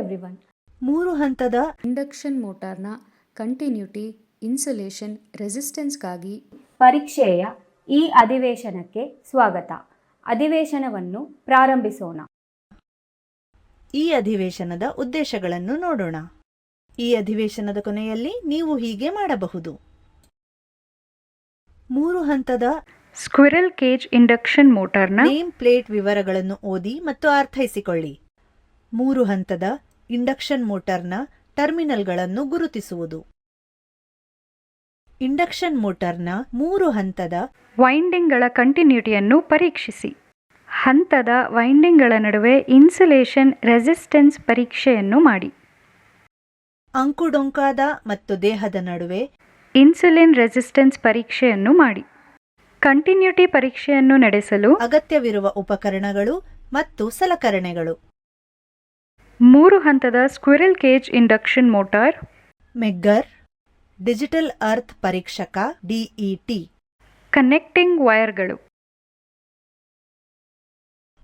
Everyone. 3 ಹಂತದ induction ಮೋಟಾರ್ನ continuity, insulation, ರೆಸಿಸ್ಟೆನ್ಸ್ಗಾಗಿ ಪರೀಕ್ಷೆಯ ಈ ಅಧಿವೇಶನಕ್ಕೆ ಸ್ವಾಗತ. ಅಧಿವೇಶನವನ್ನು ಪ್ರಾರಂಭಿಸೋಣ. ಈ ಅಧಿವೇಶನದ ಉದ್ದೇಶಗಳನ್ನು ನೋಡೋಣ. ಈ ಅಧಿವೇಶನದ ಕೊನೆಯಲ್ಲಿ ನೀವು ಹೀಗೆ ಮಾಡಬಹುದು. 3 ಹಂತದ ಸ್ಕ್ವಿರಲ್ ಕೇಜ್ ಇಂಡಕ್ಷನ್ ಮೋಟಾರ್ನ ನೇಮ್ ಪ್ಲೇಟ್ ವಿವರಗಳನ್ನು ಓದಿ ಮತ್ತು ಅರ್ಥೈಸಿಕೊಳ್ಳಿ. 3 ಹಂತದ ಇಂಡಕ್ಷನ್ ಮೋಟಾರ್ನ ಟರ್ಮಿನಲ್ಗಳನ್ನು ಗುರುತಿಸುವುದು. ಇಂಡಕ್ಷನ್ ಮೋಟಾರ್ನ 3 ಹಂತದ ವೈಂಡಿಂಗ್ಗಳ ಕಂಟಿನ್ಯೂಟಿಯನ್ನು ಪರೀಕ್ಷಿಸಿ. ಹಂತದ ವೈಂಡಿಂಗ್ಗಳ ನಡುವೆ ಇನ್ಸುಲೇಷನ್ ರೆಸಿಸ್ಟೆನ್ಸ್ ಪರೀಕ್ಷೆಯನ್ನು ಮಾಡಿ. ಅಂಕುಡೊಂಕಾದ ಮತ್ತು ದೇಹದ ನಡುವೆ ಇನ್ಸುಲಿನ್ ರೆಸಿಸ್ಟೆನ್ಸ್ ಪರೀಕ್ಷೆಯನ್ನು ಮಾಡಿ. ಕಂಟಿನ್ಯೂಟಿ ಪರೀಕ್ಷೆಯನ್ನು ನಡೆಸಲು ಅಗತ್ಯವಿರುವ ಉಪಕರಣಗಳು ಮತ್ತು ಸಲಕರಣೆಗಳು. 3 ಹಂತದ squirrel cage induction motor, megger, digital earth ಪರೀಕ್ಷಕ ಡಿಇಟಿ, ಕನೆಕ್ಟಿಂಗ್ ವೈರ್ಗಳು.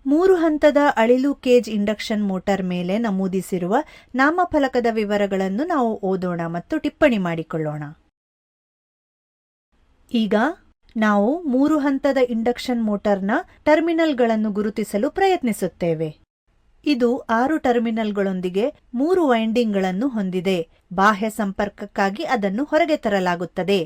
3 ಹಂತದ ಅಳಿಲು ಕೇಜ್ ಇಂಡಕ್ಷನ್ ಮೋಟಾರ್ ಮೇಲೆ ನಮೂದಿಸಿರುವ ನಾಮಫಲಕದ ವಿವರಗಳನ್ನು ನಾವು ಓದೋಣ ಮತ್ತು ಟಿಪ್ಪಣಿ ಮಾಡಿಕೊಳ್ಳೋಣ. ಈಗ ನಾವು 3 ಹಂತದ ಇಂಡಕ್ಷನ್ ಮೋಟಾರ್ನ ಟರ್ಮಿನಲ್ಗಳನ್ನು ಗುರುತಿಸಲು ಪ್ರಯತ್ನಿಸುತ್ತೇವೆ. ಇದು 6 ಟರ್ಮಿನಲ್ಗಳೊಂದಿಗೆ 3 ವೈಂಡಿಂಗ್ಗಳನ್ನು ಹೊಂದಿದೆ. ಬಾಹ್ಯ ಸಂಪರ್ಕಕ್ಕಾಗಿ ಅದನ್ನು ಹೊರಗೆ ತರಲಾಗುತ್ತದೆ.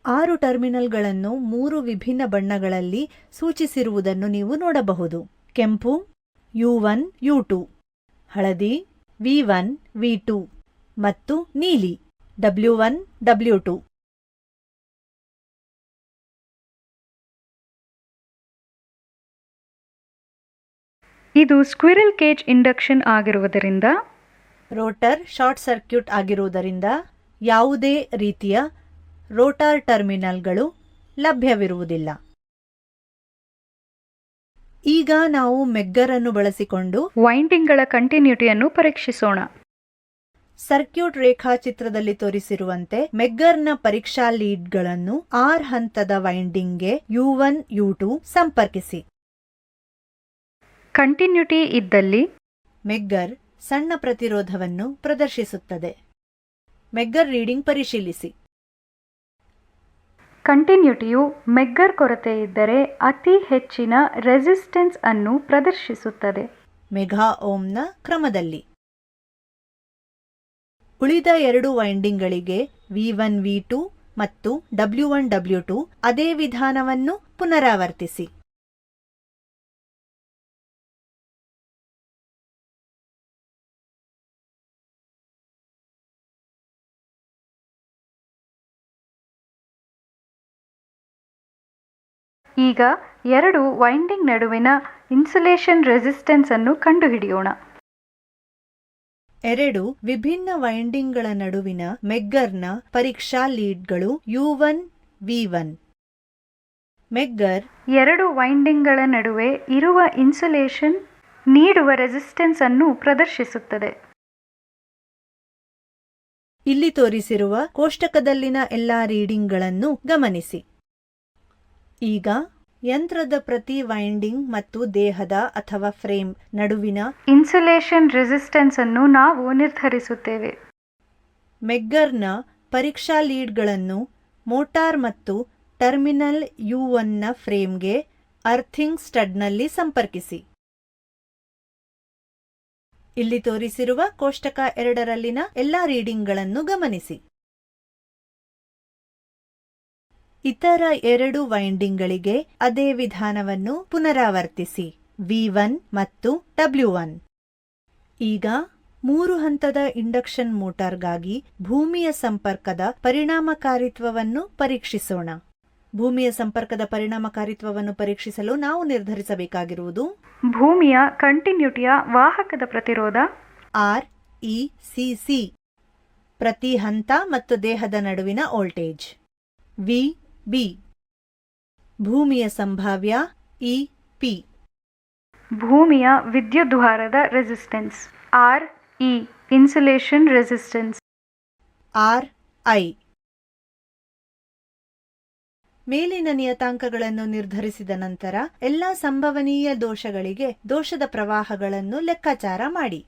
ಆರು ಟರ್ಮಿನಲ್ಗಳನ್ನು 3 ವಿಭಿನ್ನ ಬಣ್ಣಗಳಲ್ಲಿ ಸೂಚಿಸಿರುವುದನ್ನು ನೀವು ನೋಡಬಹುದು. ಕೆಂಪು U1 U2, ಹಳದಿ V1 V2 ಮತ್ತು ನೀಲಿ W1 W2. ಇದು ಸ್ಕ್ವಿರಲ್ ಕೇಜ್ ಇಂಡಕ್ಷನ್ ಆಗಿರುವುದರಿಂದ ರೋಟರ್ ಶಾರ್ಟ್ ಸರ್ಕ್ಯೂಟ್ ಆಗಿರುವುದರಿಂದ ಯಾವುದೇ ರೀತಿಯ ರೋಟಾರ್ ಟರ್ಮಿನಲ್ಗಳು ಲಭ್ಯವಿರುವುದಿಲ್ಲ. ಈಗ ನಾವು ಮೆಗ್ಗರ್ ಅನ್ನು ಬಳಸಿಕೊಂಡು ವೈಂಡಿಂಗ್ಗಳ ಕಂಟಿನ್ಯೂಟಿಯನ್ನು ಪರೀಕ್ಷಿಸೋಣ. ಸರ್ಕ್ಯೂಟ್ ರೇಖಾಚಿತ್ರದಲ್ಲಿ ತೋರಿಸಿರುವಂತೆ ಮೆಗ್ಗರ್ನ ಪರೀಕ್ಷಾ ಲೀಡ್ಗಳನ್ನು 6 ಹಂತದ ವೈಂಡಿಂಗ್ಗೆ U1 U2 ಸಂಪರ್ಕಿಸಿ. ಕಂಟಿನ್ಯೂಟಿ ಇದ್ದಲ್ಲಿ ಮೆಗ್ಗರ್ ಸಣ್ಣ ಪ್ರತಿರೋಧವನ್ನು ಪ್ರದರ್ಶಿಸುತ್ತದೆ. ಮೆಗ್ಗರ್ ರೀಡಿಂಗ್ ಪರಿಶೀಲಿಸಿ. ಕಂಟಿನ್ಯೂಟಿಯು ಮೆಗ್ಗರ್ ಕೊರತೆ ಇದ್ದರೆ ಅತಿ ಹೆಚ್ಚಿನ ರೆಸಿಸ್ಟೆನ್ಸ್ ಅನ್ನು ಪ್ರದರ್ಶಿಸುತ್ತದೆ. ಮೆಗಾ ಓಮ್ನ ಕ್ರಮದಲ್ಲಿ. ಉಳಿದ 2 ವೈಂಡಿಂಗ್ಗಳಿಗೆ V1 V2 ಮತ್ತು W1 W2 ಅದೇ ವಿಧಾನವನ್ನು ಪುನರಾವರ್ತಿಸಿ. ಈಗ 2 ವೈಂಡಿಂಗ್ ನಡುವಿನ ಇನ್ಸುಲೇಷನ್ ರೆಸಿಸ್ಟೆನ್ಸ್ ಅನ್ನು ಕಂಡುಹಿಡಿಯೋಣ. 2 ವಿಭಿನ್ನ ವೈಂಡಿಂಗ್ಗಳ ನಡುವಿನ ಮೆಗ್ಗರ್ನ ಪರೀಕ್ಷಾ ಲೀಡ್ಗಳು U1 V1. ಮೆಗ್ಗರ್ 2 ವೈಂಡಿಂಗ್ಗಳ ನಡುವೆ ಇರುವ ಇನ್ಸುಲೇಷನ್ ನೀಡುವ ರೆಸಿಸ್ಟೆನ್ಸ್ ಅನ್ನು ಪ್ರದರ್ಶಿಸುತ್ತದೆ. ಇಲ್ಲಿ ತೋರಿಸಿರುವ ಕೋಷ್ಟಕದಲ್ಲಿನ ಎಲ್ಲಾ ರೀಡಿಂಗ್ಗಳನ್ನು ಗಮನಿಸಿ. ಈಗ ಯಂತ್ರದ ಪ್ರತಿ ವೈಂಡಿಂಗ್ ಮತ್ತು ದೇಹದ ಅಥವಾ ಫ್ರೇಮ್ ನಡುವಿನ ಇನ್ಸುಲೇಷನ್ ರೆಸಿಸ್ಟೆನ್ಸ್ ಅನ್ನು ನಾವು ನಿರ್ಧರಿಸುತ್ತೇವೆ. ಮೆಗ್ಗರ್ನ ಪರೀಕ್ಷಾ ಲೀಡ್ಗಳನ್ನು ಮೋಟಾರ್ ಮತ್ತು ಟರ್ಮಿನಲ್ U1ನ ಫ್ರೇಮ್ಗೆ ಅರ್ಥಿಂಗ್ ಸ್ಟಡ್ನಲ್ಲಿ ಸಂಪರ್ಕಿಸಿ. ಇಲ್ಲಿ ತೋರಿಸಿರುವ ಕೋಷ್ಟಕ 2ರಲ್ಲಿನ ಎಲ್ಲಾ ರೀಡಿಂಗ್ಗಳನ್ನು ಗಮನಿಸಿ. ಇತರ 2 ವೈಂಡಿಂಗ್ಗಳಿಗೆ ಅದೇ ವಿಧಾನವನ್ನು ಪುನರಾವರ್ತಿಸಿ. V1 ಮತ್ತು W1. ಈಗ 3 ಹಂತದ ಇಂಡಕ್ಷನ್ ಮೋಟಾರ್ಗಾಗಿ ಭೂಮಿಯ ಸಂಪರ್ಕದ ಪರಿಣಾಮಕಾರಿತ್ವವನ್ನು ಪರೀಕ್ಷಿಸೋಣ. ಭೂಮಿಯ ಸಂಪರ್ಕದ ಪರಿಣಾಮಕಾರಿತ್ವವನ್ನು ಪರೀಕ್ಷಿಸಲು ನಾವು ನಿರ್ಧರಿಸಬೇಕಾಗಿರುವುದು ಭೂಮಿಯ ಕಂಟಿನ್ಯೂಟಿಯ ವಾಹಕದ ಪ್ರತಿರೋಧ RECC, ಪ್ರತಿ ಹಂತ ಮತ್ತು ದೇಹದ ನಡುವಿನ ವೋಲ್ಟೇಜ್ VB, ಭೂಮಿಯ ಸಂಭಾವ್ಯ EP, ಭೂಮಿಯ ವಿದ್ಯುದ್ವಾರದ resistance RE, insulation resistance RI, ಮೇಲಿನ ನಿಯತಾಂಕಗಳನ್ನು ನಿರ್ಧರಿಸಿದ ನಂತರ ಎಲ್ಲಾ ಸಂಭವನೀಯ ದೋಷಗಳಿಗೆ ದೋಷದ ಪ್ರವಾಹಗಳನ್ನು ಲೆಕ್ಕಾಚಾರ ಮಾಡಿ.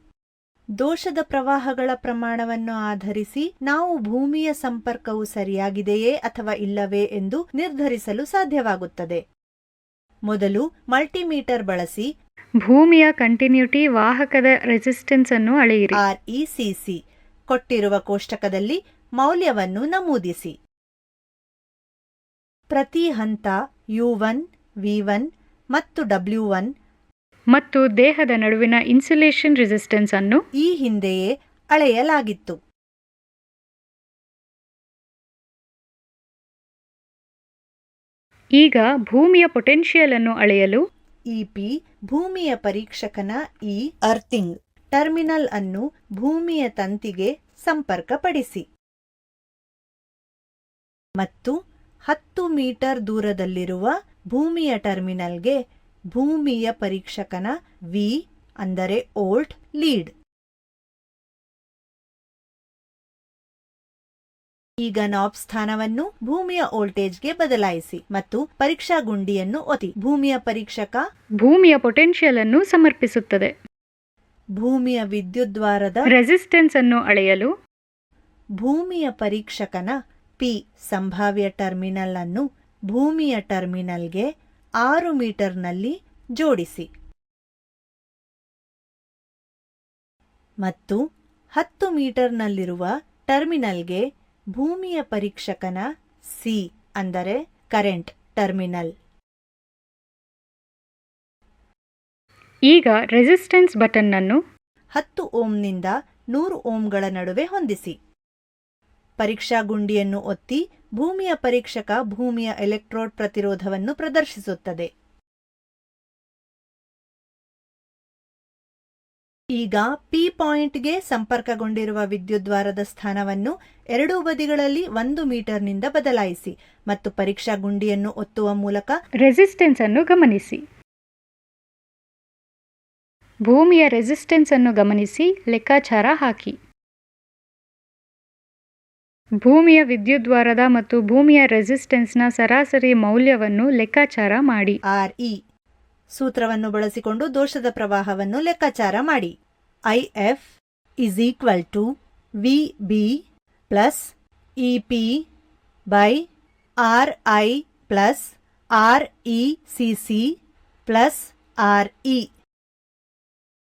ದೋಷದ ಪ್ರವಾಹಗಳ ಪ್ರಮಾಣವನ್ನು ಆಧರಿಸಿ ನಾವು ಭೂಮಿಯ ಸಂಪರ್ಕವು ಸರಿಯಾಗಿದೆಯೇ ಅಥವಾ ಇಲ್ಲವೇ ಎಂದು ನಿರ್ಧರಿಸಲು ಸಾಧ್ಯವಾಗುತ್ತದೆ. ಮೊದಲು ಮಲ್ಟಿಮೀಟರ್ ಬಳಸಿ ಭೂಮಿಯ ಕಂಟಿನ್ಯೂಟಿ ವಾಹಕದ ರೆಸಿಸ್ಟೆನ್ಸ್ ಅನ್ನು ಅಳೆಯಿರಿ. RECC ಕೊಟ್ಟಿರುವ ಕೋಷ್ಟಕದಲ್ಲಿ ಮೌಲ್ಯವನ್ನು ನಮೂದಿಸಿ. ಪ್ರತಿ ಹಂತ U1, V1 ಮತ್ತು W1 ಮತ್ತು ದೇಹದ ನಡುವಿನ ಇನ್ಸುಲೇಷನ್ ರೆಸಿಸ್ಟೆನ್ಸ್ ಅನ್ನು ಈ ಹಿಂದೆಯೇ ಅಳೆಯಲಾಗಿತ್ತು. ಈಗ ಭೂಮಿಯ ಪೊಟೆನ್ಷಿಯಲ್ ಅನ್ನು ಅಳೆಯಲು EP ಭೂಮಿಯ ಪರೀಕ್ಷಕನ ಅರ್ಥಿಂಗ್ ಟರ್ಮಿನಲ್ ಅನ್ನು ಭೂಮಿಯ ತಂತಿಗೆ ಸಂಪರ್ಕಪಡಿಸಿ ಮತ್ತು 10 ಮೀಟರ್ ದೂರದಲ್ಲಿರುವ ಭೂಮಿಯ ಟರ್ಮಿನಲ್ಗೆ ಭೂಮಿಯ ಪರೀಕ್ಷಕನ V ಅಂದರೆ ವೋಲ್ಟ್ ಲೀಡ್. ಈಗ ನಾಬ್ ಸ್ಥಾನವನ್ನು ಭೂಮಿಯ ವೋಲ್ಟೇಜ್ಗೆ ಬದಲಾಯಿಸಿ ಮತ್ತು ಪರೀಕ್ಷಾ ಗುಂಡಿಯನ್ನು ಒತ್ತಿ. ಭೂಮಿಯ ಪರೀಕ್ಷಕ ಭೂಮಿಯ ಪೊಟೆನ್ಷಿಯಲ್ ಅನ್ನು ಸಮರ್ಪಿಸುತ್ತದೆ. ಭೂಮಿಯ ವಿದ್ಯುದ್ವಾರದ ರೆಸಿಸ್ಟೆನ್ಸ್ ಅನ್ನು ಅಳೆಯಲು ಭೂಮಿಯ ಪರೀಕ್ಷಕನ P ಸಂಭಾವ್ಯ ಟರ್ಮಿನಲ್ ಅನ್ನು ಭೂಮಿಯ ಟರ್ಮಿನಲ್ಗೆ 6 ಮೀಟರ್ನಲ್ಲಿ ಜೋಡಿಸಿ ಮತ್ತು 10 ಮೀಟರ್ನಲ್ಲಿರುವ ಟರ್ಮಿನಲ್ಗೆ ಭೂಮಿಯ ಪರೀಕ್ಷಕನ C ಅಂದರೆ ಕರೆಂಟ್ ಟರ್ಮಿನಲ್. ಈಗ ರೆಸಿಸ್ಟೆನ್ಸ್ ಬಟನ್ ಅನ್ನು 10 ಓಮ್ನಿಂದ 100 ಓಮ್ಗಳ ನಡುವೆ ಹೊಂದಿಸಿ. ಪರೀಕ್ಷಾ ಗುಂಡಿಯನ್ನು ಒತ್ತಿ ಭೂಮಿಯ ಪರೀಕ್ಷಕ ಭೂಮಿಯ ಎಲೆಕ್ಟ್ರೋಡ್ ಪ್ರತಿರೋಧವನ್ನು ಪ್ರದರ್ಶಿಸುತ್ತದೆ. ಈಗ P ಪಾಯಿಂಟ್ಗೆ ಸಂಪರ್ಕಗೊಂಡಿರುವ ವಿದ್ಯುದ್ವಾರದ ಸ್ಥಾನವನ್ನು ಎರಡೂ ಬದಿಗಳಲ್ಲಿ 1 ಮೀಟರ್ನಿಂದ ಬದಲಾಯಿಸಿ ಮತ್ತು ಪರೀಕ್ಷಾ ಗುಂಡಿಯನ್ನು ಒತ್ತುವ ಮೂಲಕ ರೆಸಿಸ್ಟೆನ್ಸ್ ಅನ್ನು ಗಮನಿಸಿ. ಭೂಮಿಯ ರೆಸಿಸ್ಟೆನ್ಸ್ ಅನ್ನು ಗಮನಿಸಿ ಲೆಕ್ಕಾಚಾರ ಹಾಕಿ. ಭೂಮಿಯ ವಿದ್ಯುದ್ವಾರದ ಮತ್ತು ಭೂಮಿಯ ರೆಸಿಸ್ಟೆನ್ಸ್ನ ಸರಾಸರಿ ಮೌಲ್ಯವನ್ನು ಲೆಕ್ಕಾಚಾರ ಮಾಡಿ. RE ಸೂತ್ರವನ್ನು ಬಳಸಿಕೊಂಡು ದೋಷದ ಪ್ರವಾಹವನ್ನು ಲೆಕ್ಕಾಚಾರ ಮಾಡಿ. IF is equal to VB plus EP by RI plus RECC plus RE.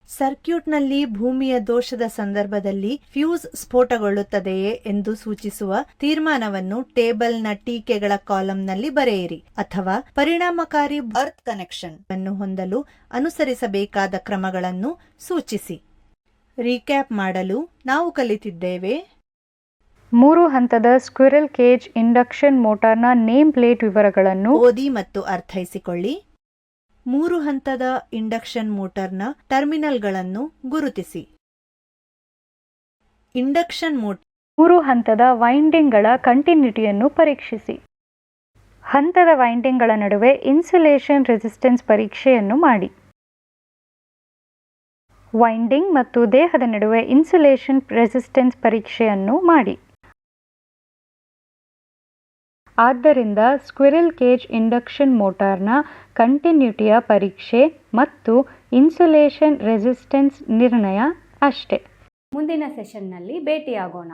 ಸರ್ಕ್ಯೂಟ್ನಲ್ಲಿ ಭೂಮಿಯ ದೋಷದ ಸಂದರ್ಭದಲ್ಲಿ ಫ್ಯೂಸ್ ಸ್ಫೋಟಗೊಳ್ಳುತ್ತದೆಯೇ ಎಂದು ಸೂಚಿಸುವ ತೀರ್ಮಾನವನ್ನು ಟೇಬಲ್ನ ಟೀಕೆಗಳ ಕಾಲಂನಲ್ಲಿ ಬರೆಯಿರಿ ಅಥವಾ ಪರಿಣಾಮಕಾರಿ ಅರ್ತ್ ಕನೆಕ್ಷನ್ ಅನ್ನು ಹೊಂದಲು ಅನುಸರಿಸಬೇಕಾದ ಕ್ರಮಗಳನ್ನು ಸೂಚಿಸಿ. ರೀಕ್ಯಾಪ್ ಮಾಡಲು ನಾವು ಕಲಿತಿದ್ದೇವೆ: 3 ಹಂತದ ಸ್ಕ್ವಿರಲ್ ಕೇಜ್ ಇಂಡಕ್ಷನ್ ಮೋಟಾರ್ನ ನೇಮ್ ಪ್ಲೇಟ್ ವಿವರಗಳನ್ನು ಓದಿ ಮತ್ತು ಅರ್ಥೈಸಿಕೊಳ್ಳಿ. 3 ಹಂತದ ಇಂಡಕ್ಷನ್ ಮೋಟಾರ್ನ ಟರ್ಮಿನಲ್ಗಳನ್ನು ಗುರುತಿಸಿ. ಇಂಡಕ್ಷನ್ ಮೋಟಾರ್ 3 ಹಂತದ ವೈಂಡಿಂಗ್ಗಳ ಕಂಟಿನ್ಯೂಟಿಯನ್ನು ಪರೀಕ್ಷಿಸಿ. ಹಂತದ ವೈಂಡಿಂಗ್ಗಳ ನಡುವೆ ಇನ್ಸುಲೇಷನ್ ರೆಸಿಸ್ಟೆನ್ಸ್ ಪರೀಕ್ಷೆಯನ್ನು ಮಾಡಿ. ವೈಂಡಿಂಗ್ ಮತ್ತು ದೇಹದ ನಡುವೆ ಇನ್ಸುಲೇಷನ್ ರೆಸಿಸ್ಟೆನ್ಸ್ ಪರೀಕ್ಷೆಯನ್ನು ಮಾಡಿ. ಆದ್ದರಿಂದ ಸ್ಕ್ವಿರಲ್ ಕೇಜ್ ಇಂಡಕ್ಷನ್ ಮೋಟಾರ್ನ ಕಂಟಿನ್ಯೂಟಿಯ ಪರೀಕ್ಷೆ ಮತ್ತು ಇನ್ಸುಲೇಷನ್ ರೆಸಿಸ್ಟೆನ್ಸ್ ನಿರ್ಣಯ ಅಷ್ಟೇ. ಮುಂದಿನ ಸೆಷನ್ನಲ್ಲಿ ಭೇಟಿಯಾಗೋಣ.